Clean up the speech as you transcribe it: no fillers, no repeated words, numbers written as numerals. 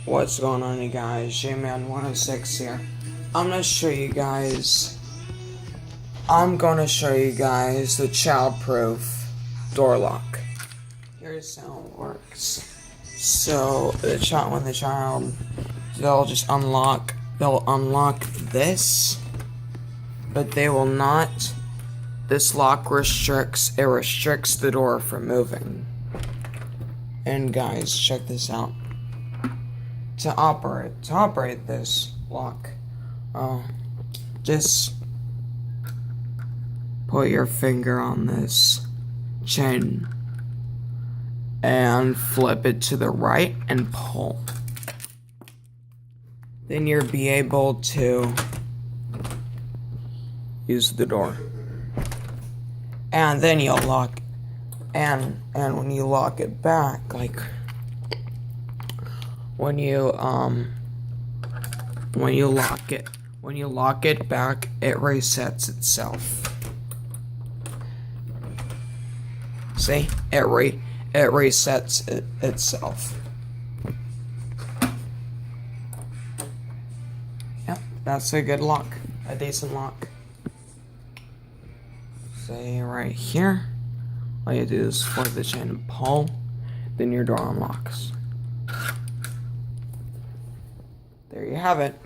What's going on, you guys? J-Man106 here. I'm gonna show you guys the child-proof door lock. Here's how it works. So when the child, they'll unlock this, but they will not. This lock restricts the door from moving. And guys, check this out. To operate this lock, just put your finger on this chain and flip it to the right and pull. Then you'll be able to use the door. And then you'll lock, and when you lock it back, like when you lock it back, it resets itself. See? It resets itself. Yep, that's a good lock. A decent lock. Say right here. All you do is flip the chain and pull, then your door unlocks. There you have it.